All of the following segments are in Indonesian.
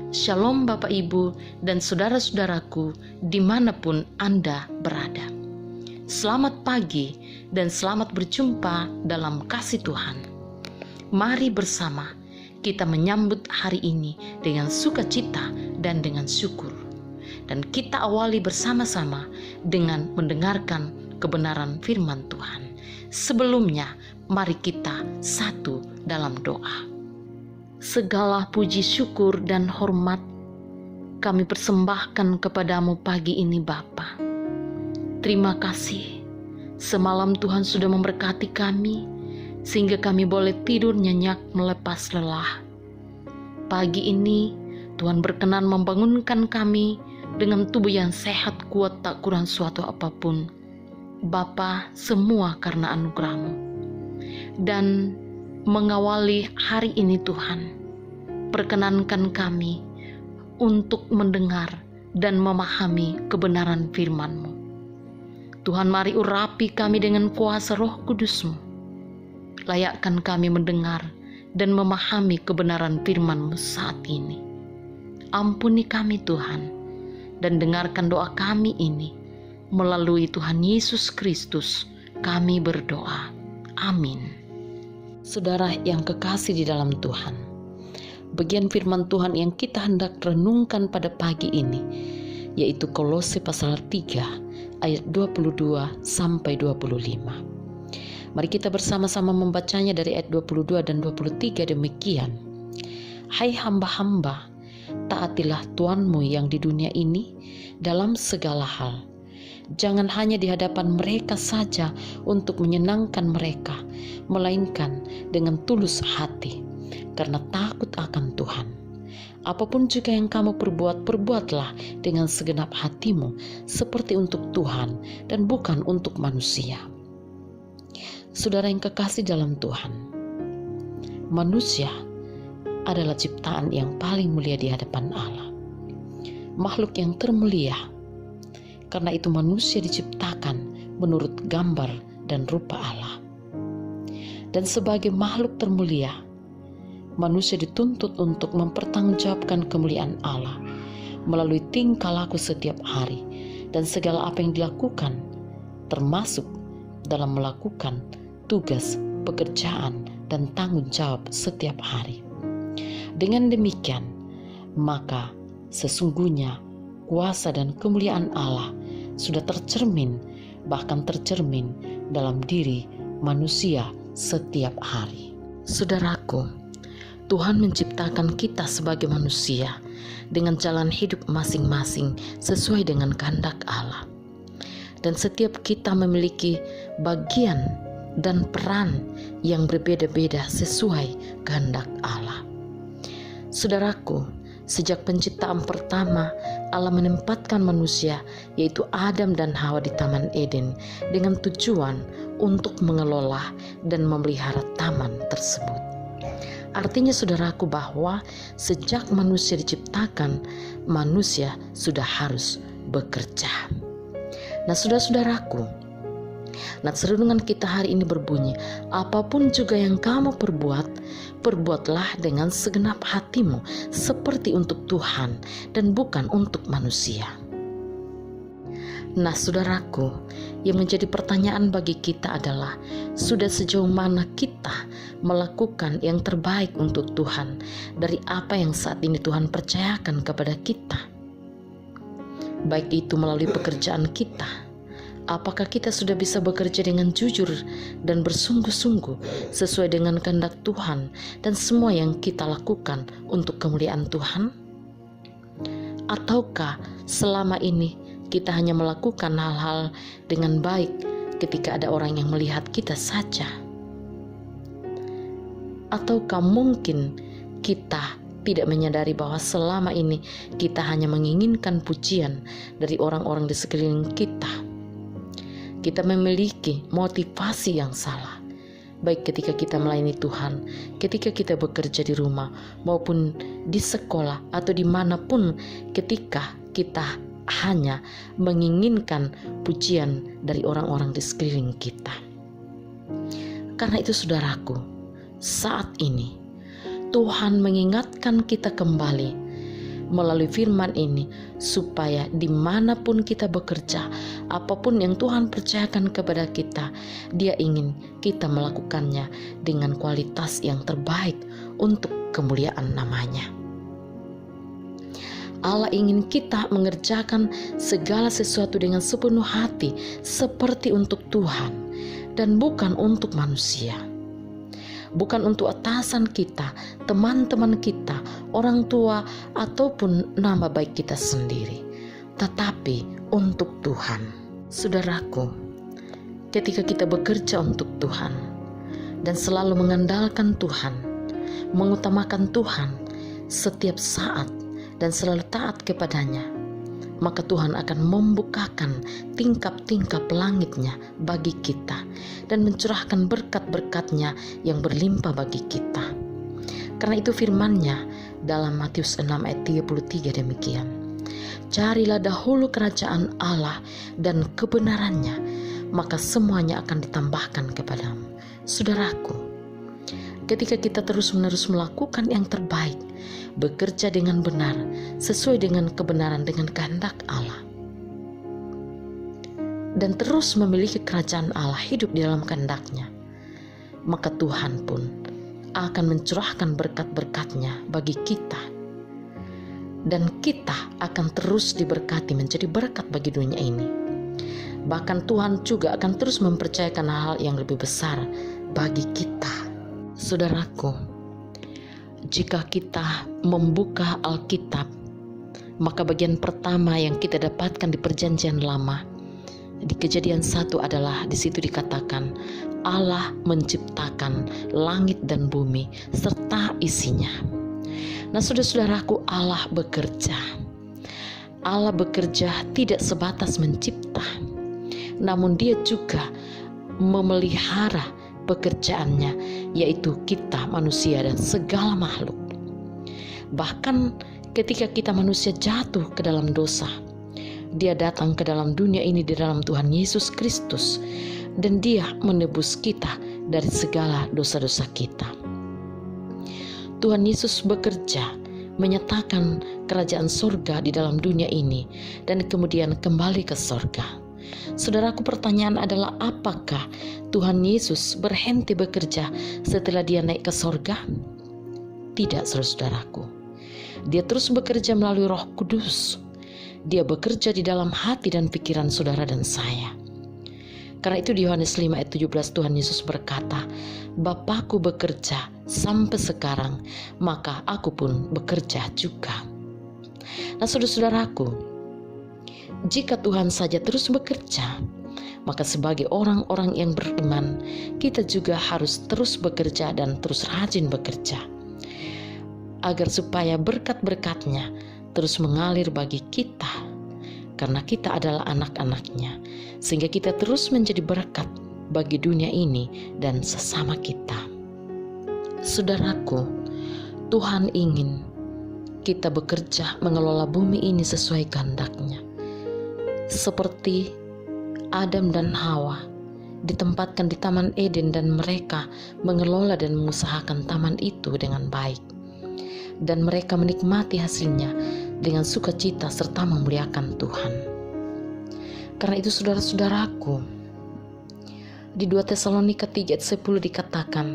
Shalom Bapak Ibu dan saudara-saudaraku dimanapun Anda berada. Selamat pagi dan selamat berjumpa dalam kasih Tuhan. Mari bersama kita menyambut hari ini dengan sukacita dan dengan syukur. Dan kita awali bersama-sama dengan mendengarkan kebenaran firman Tuhan. Sebelumnya, mari kita satu dalam doa. Segala puji syukur dan hormat kami persembahkan kepadamu pagi ini Bapa. Terima kasih, semalam Tuhan sudah memberkati kami, sehingga kami boleh tidur nyenyak melepas lelah. Pagi ini Tuhan berkenan membangunkan kami dengan tubuh yang sehat, kuat, tak kurang suatu apapun. Bapa, semua karena anugerah-Mu. Dan mengawali hari ini Tuhan, perkenankan kami untuk mendengar dan memahami kebenaran firman-Mu. Tuhan, mari urapi kami dengan kuasa Roh Kudus-Mu. Layakkan kami mendengar dan memahami kebenaran firman-Mu saat ini. Ampuni kami Tuhan, dan dengarkan doa kami ini. Melalui Tuhan Yesus Kristus kami berdoa. Amin. Saudara yang kekasih di dalam Tuhan, bagian firman Tuhan yang kita hendak renungkan pada pagi ini yaitu Kolose pasal 3 ayat 22 sampai 25. Mari kita bersama-sama membacanya dari ayat 22 dan 23 demikian. Hai hamba-hamba, taatilah Tuanmu yang di dunia ini dalam segala hal. Jangan hanya di hadapan mereka saja untuk menyenangkan mereka, melainkan dengan tulus hati, karena takut akan Tuhan. Apapun juga yang kamu perbuat, perbuatlah dengan segenap hatimu, seperti untuk Tuhan dan bukan untuk manusia. Saudara yang kekasih dalam Tuhan, manusia adalah ciptaan yang paling mulia di hadapan Allah. Makhluk yang termulia. Karena itu manusia diciptakan menurut gambar dan rupa Allah. Dan sebagai makhluk termulia, manusia dituntut untuk mempertanggungjawabkan kemuliaan Allah melalui tingkah laku setiap hari dan segala apa yang dilakukan, termasuk dalam melakukan tugas, pekerjaan, dan tanggung jawab setiap hari. Dengan demikian, maka sesungguhnya kuasa dan kemuliaan Allah sudah bahkan tercermin dalam diri manusia setiap hari. Saudaraku, Tuhan menciptakan kita sebagai manusia dengan jalan hidup masing-masing sesuai dengan kehendak Allah. Dan setiap kita memiliki bagian dan peran yang berbeda-beda sesuai kehendak Allah. Saudaraku, sejak penciptaan pertama, Allah menempatkan manusia, yaitu Adam dan Hawa di Taman Eden, dengan tujuan untuk mengelola dan memelihara taman tersebut. Artinya saudaraku bahwa sejak manusia diciptakan, manusia sudah harus bekerja. Nah saudara-saudaraku, nats renungan kita hari ini berbunyi, apapun juga yang kamu perbuatlah dengan segenap hatimu seperti untuk Tuhan dan bukan untuk manusia. Nah saudaraku, yang menjadi pertanyaan bagi kita adalah, sudah sejauh mana kita melakukan yang terbaik untuk Tuhan dari apa yang saat ini Tuhan percayakan kepada kita? Baik itu melalui pekerjaan kita. Apakah kita sudah bisa bekerja dengan jujur dan bersungguh-sungguh sesuai dengan kehendak Tuhan dan semua yang kita lakukan untuk kemuliaan Tuhan? Ataukah selama ini kita hanya melakukan hal-hal dengan baik ketika ada orang yang melihat kita saja? Ataukah mungkin kita tidak menyadari bahwa selama ini kita hanya menginginkan pujian dari orang-orang di sekeliling kita? Kita memiliki motivasi yang salah, baik ketika kita melayani Tuhan, ketika kita bekerja di rumah, maupun di sekolah atau dimanapun, ketika kita hanya menginginkan pujian dari orang-orang di sekeliling kita. Karena itu saudaraku, saat ini Tuhan mengingatkan kita kembali melalui firman ini, supaya dimanapun kita bekerja, apapun yang Tuhan percayakan kepada kita, Dia ingin kita melakukannya dengan kualitas yang terbaik untuk kemuliaan namanya. Allah ingin kita mengerjakan segala sesuatu dengan sepenuh hati, seperti untuk Tuhan dan bukan untuk manusia. Bukan untuk atasan kita, teman-teman kita, orang tua, ataupun nama baik kita sendiri, tetapi untuk Tuhan. Saudaraku, ketika kita bekerja untuk Tuhan dan selalu mengandalkan Tuhan, mengutamakan Tuhan setiap saat dan selalu taat kepadanya, maka Tuhan akan membukakan tingkap-tingkap langitnya bagi kita dan mencurahkan berkat-berkatnya yang berlimpah bagi kita. Karena itu firman-Nya dalam Matius 6 ayat 33 demikian. Carilah dahulu kerajaan Allah dan kebenarannya, maka semuanya akan ditambahkan kepadamu. Saudaraku, ketika kita terus-menerus melakukan yang terbaik, bekerja dengan benar, sesuai dengan kebenaran, dengan kehendak Allah, dan terus memiliki kerajaan Allah, hidup di dalam kehendak-Nya, maka Tuhan pun akan mencurahkan berkat-berkat-Nya bagi kita, dan kita akan terus diberkati menjadi berkat bagi dunia ini. Bahkan Tuhan juga akan terus mempercayakan hal yang lebih besar bagi kita. Saudaraku, jika kita membuka Alkitab, maka bagian pertama yang kita dapatkan di Perjanjian Lama, di Kejadian 1 adalah di situ dikatakan Allah menciptakan langit dan bumi serta isinya. Nah, saudara-saudaraku, Allah bekerja. Allah bekerja tidak sebatas mencipta, namun Dia juga memelihara pekerjaannya, yaitu kita manusia dan segala makhluk. Bahkan ketika kita manusia jatuh ke dalam dosa, Dia datang ke dalam dunia ini di dalam Tuhan Yesus Kristus, dan Dia menebus kita dari segala dosa-dosa kita. Tuhan Yesus bekerja menyatakan kerajaan surga di dalam dunia ini dan kemudian kembali ke surga. Saudaraku, pertanyaan adalah, apakah Tuhan Yesus berhenti bekerja setelah Dia naik ke surga? Tidak, saudaraku. Dia terus bekerja melalui Roh Kudus. Dia bekerja di dalam hati dan pikiran saudara dan saya. Karena itu di Yohanes 5 ayat 17 Tuhan Yesus berkata, Bapakku bekerja sampai sekarang, maka aku pun bekerja juga. Nah, saudara-saudaraku, jika Tuhan saja terus bekerja, maka sebagai orang-orang yang beriman, kita juga harus terus bekerja dan terus rajin bekerja, agar supaya berkat-berkat-Nya terus mengalir bagi kita, karena kita adalah anak-anak-Nya, sehingga kita terus menjadi berkat bagi dunia ini dan sesama kita. Saudaraku, Tuhan ingin kita bekerja mengelola bumi ini sesuai kehendak-Nya. Seperti Adam dan Hawa ditempatkan di Taman Eden dan mereka mengelola dan mengusahakan taman itu dengan baik. Dan mereka menikmati hasilnya dengan sukacita serta memuliakan Tuhan. Karena itu saudara-saudaraku, di 2 Tesalonika 3 ayat 10 dikatakan,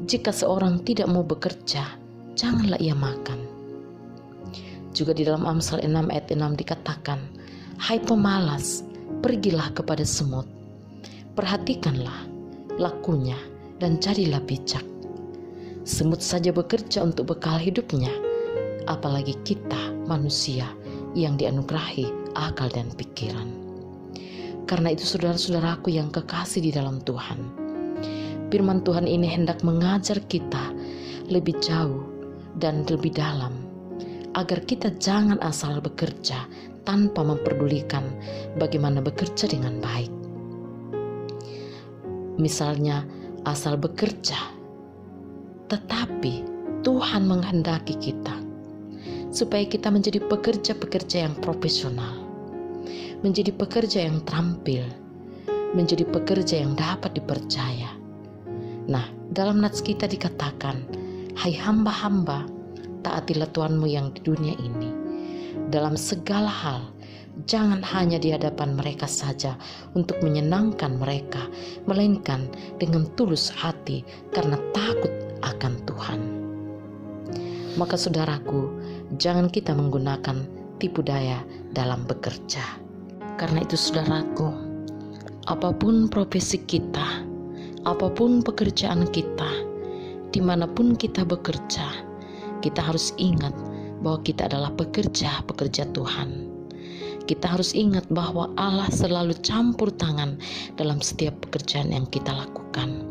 jika seorang tidak mau bekerja, janganlah ia makan. Juga di dalam Amsal 6 ayat 6 dikatakan, hai pemalas, pergilah kepada semut, perhatikanlah lakunya dan jadilah bijak. Semut saja bekerja untuk bekal hidupnya, apalagi kita manusia yang dianugerahi akal dan pikiran. Karena itu saudara-saudaraku yang kekasih di dalam Tuhan, firman Tuhan ini hendak mengajar kita lebih jauh dan lebih dalam, agar kita jangan asal bekerja tanpa memperdulikan bagaimana bekerja dengan baik. Misalnya asal bekerja, tetapi Tuhan menghendaki kita supaya kita menjadi pekerja-pekerja yang profesional, menjadi pekerja yang terampil, menjadi pekerja yang dapat dipercaya. Nah, dalam nats kita dikatakan, hai hamba-hamba, taatilah Tuhanmu yang di dunia ini. Dalam segala hal, jangan hanya di hadapan mereka saja untuk menyenangkan mereka, melainkan dengan tulus hati karena takut akan Tuhan. Maka saudaraku, jangan kita menggunakan tipu daya dalam bekerja. Karena itu saudaraku, apapun profesi kita, apapun pekerjaan kita, dimanapun kita bekerja, kita harus ingat bahwa kita adalah pekerja Tuhan. Kita harus ingat bahwa Allah selalu campur tangan dalam setiap pekerjaan yang kita lakukan.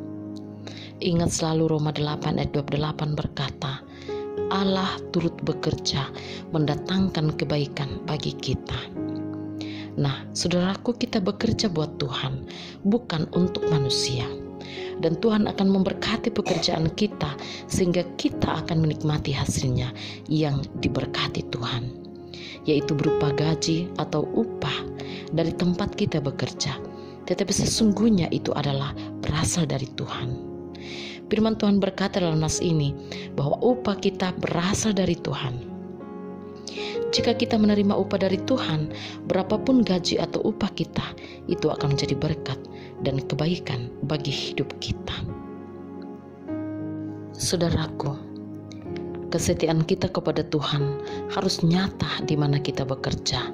Ingat selalu Roma 8 ayat 28 berkata, Allah turut bekerja mendatangkan kebaikan bagi kita. Nah, saudaraku, kita bekerja buat Tuhan, bukan untuk manusia. Dan Tuhan akan memberkati pekerjaan kita sehingga kita akan menikmati hasilnya yang diberkati Tuhan, yaitu berupa gaji atau upah dari tempat kita bekerja. Tetapi sesungguhnya itu adalah berasal dari Tuhan. Firman Tuhan berkata dalam nas ini bahwa upah kita berasal dari Tuhan. Jika kita menerima upah dari Tuhan, berapapun gaji atau upah kita, itu akan menjadi berkat dan kebaikan bagi hidup kita. Saudaraku, kesetiaan kita kepada Tuhan harus nyata di mana kita bekerja.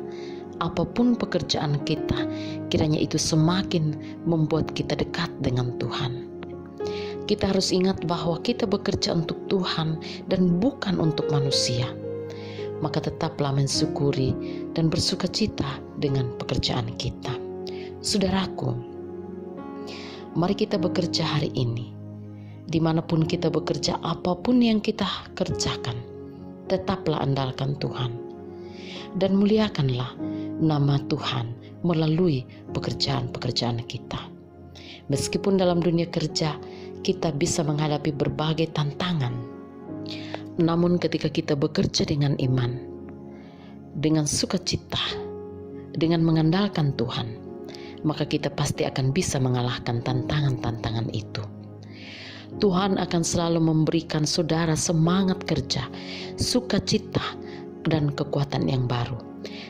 Apapun pekerjaan kita, kiranya itu semakin membuat kita dekat dengan Tuhan. Kita harus ingat bahwa kita bekerja untuk Tuhan dan bukan untuk manusia. Maka tetaplah mensyukuri dan bersukacita dengan pekerjaan kita. Saudaraku, mari kita bekerja hari ini. Dimanapun kita bekerja, apapun yang kita kerjakan, tetaplah andalkan Tuhan. Dan muliakanlah nama Tuhan melalui pekerjaan-pekerjaan kita. Meskipun dalam dunia kerja, kita bisa menghadapi berbagai tantangan. Namun ketika kita bekerja dengan iman, dengan sukacita, dengan mengandalkan Tuhan, maka kita pasti akan bisa mengalahkan tantangan-tantangan itu. Tuhan akan selalu memberikan saudara semangat kerja, sukacita, dan kekuatan yang baru,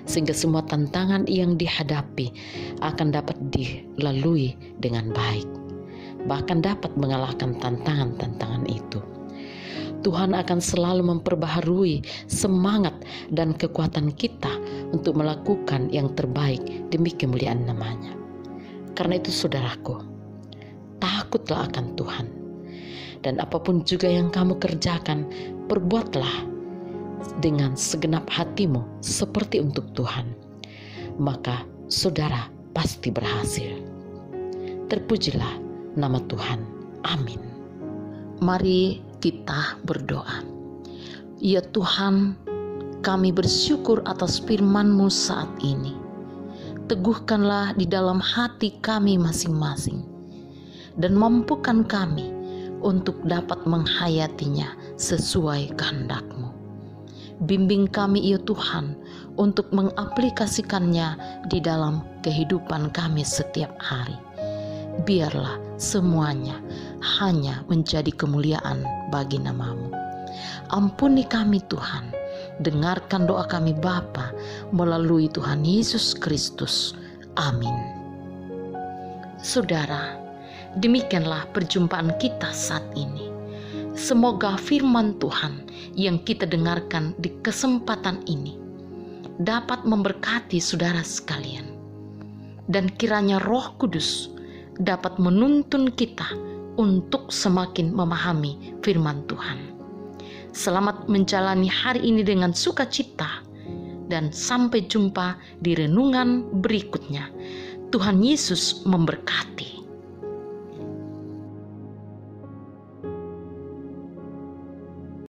sehingga semua tantangan yang dihadapi akan dapat dilalui dengan baik, bahkan dapat mengalahkan tantangan-tantangan itu. Tuhan akan selalu memperbaharui semangat dan kekuatan kita untuk melakukan yang terbaik demi kemuliaan namanya. Karena itu saudaraku, takutlah akan Tuhan. Dan apapun juga yang kamu kerjakan, perbuatlah dengan segenap hatimu seperti untuk Tuhan. Maka saudara pasti berhasil. Terpujilah nama Tuhan. Amin. Mari kita berdoa. Ya Tuhan, kami bersyukur atas firman-Mu saat ini. Teguhkanlah di dalam hati kami masing-masing, dan mampukan kami untuk dapat menghayatinya sesuai kehendak-Mu. Bimbing kami ya Tuhan untuk mengaplikasikannya di dalam kehidupan kami setiap hari. Biarlah semuanya hanya menjadi kemuliaan bagi nama-Mu. Ampuni kami Tuhan, dengarkan doa kami Bapa melalui Tuhan Yesus Kristus. Amin. Saudara, demikianlah perjumpaan kita saat ini. Semoga firman Tuhan yang kita dengarkan di kesempatan ini dapat memberkati saudara sekalian. Dan kiranya Roh Kudus dapat menuntun kita untuk semakin memahami firman Tuhan. Selamat menjalani hari ini dengan sukacita, dan sampai jumpa di renungan berikutnya. Tuhan Yesus memberkati.